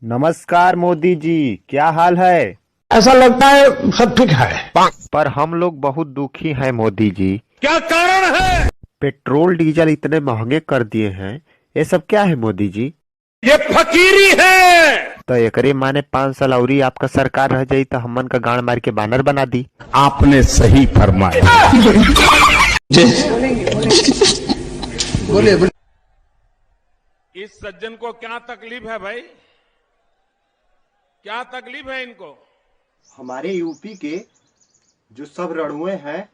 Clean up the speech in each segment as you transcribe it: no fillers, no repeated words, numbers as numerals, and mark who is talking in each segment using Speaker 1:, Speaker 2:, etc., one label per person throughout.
Speaker 1: नमस्कार मोदी जी, क्या हाल है।
Speaker 2: ऐसा लगता है सब ठीक है।
Speaker 1: पर हम लोग बहुत दुखी हैं मोदी जी।
Speaker 2: क्या कारण है?
Speaker 1: पेट्रोल डीजल इतने महंगे कर दिए हैं, ये सब क्या है मोदी जी।
Speaker 2: ये फकीरी है।
Speaker 1: तो एकरे माने 5 साल अउरी आपका सरकार रह जाई तो हमन का गांड मार के बानर बना दी।
Speaker 2: आपने सही फरमाया। बोले
Speaker 3: इस सज्जन को क्या तकलीफ है भाई? क्या तकलीफ है इनको?
Speaker 4: हमारे यूपी के जो सब रणुए हैं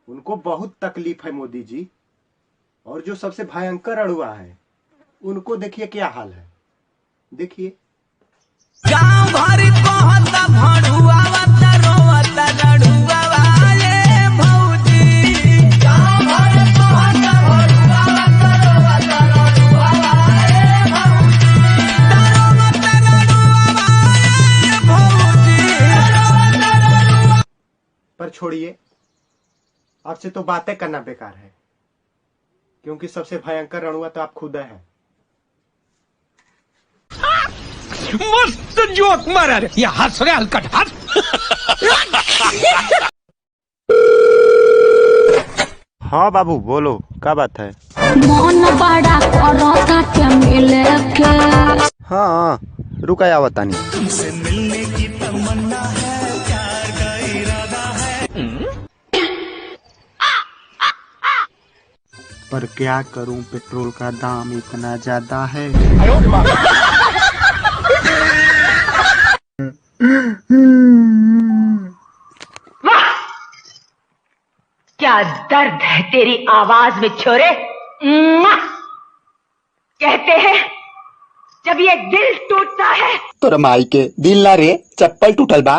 Speaker 4: उनको बहुत तकलीफ है मोदी जी। और जो सबसे भयंकर रणुआ है उनको देखिए क्या हाल है। देखिए
Speaker 5: गाँव भर कहता भड़ुआवता रोवता रड़ुआवाले भौजी। गाँव भर कहता भड़ुआवता रोवता रड़ुआवाले भौजी। रोवता रड़ुआवाले भौजी।
Speaker 4: पर छोड़िए, आपसे तो बातें करना बेकार है, क्योंकि सबसे भयंकर रणुआ तो आप खुद हैं।
Speaker 2: मस्त जोक मारा रे। ये हंस रहे हलकट हंस।
Speaker 1: हाँ बाबू बोलो, क्या बात है।
Speaker 6: मन बड़ा करता के मिले के।
Speaker 1: हाँ रुका आवतानी। पर क्या करूं, पेट्रोल का दाम इतना ज्यादा है।
Speaker 7: क्या दर्द है तेरी आवाज में छोरे। कहते हैं जब ये दिल टूटता है।
Speaker 8: तोर माई के दिल ना रे, चप्पल टूटल बा।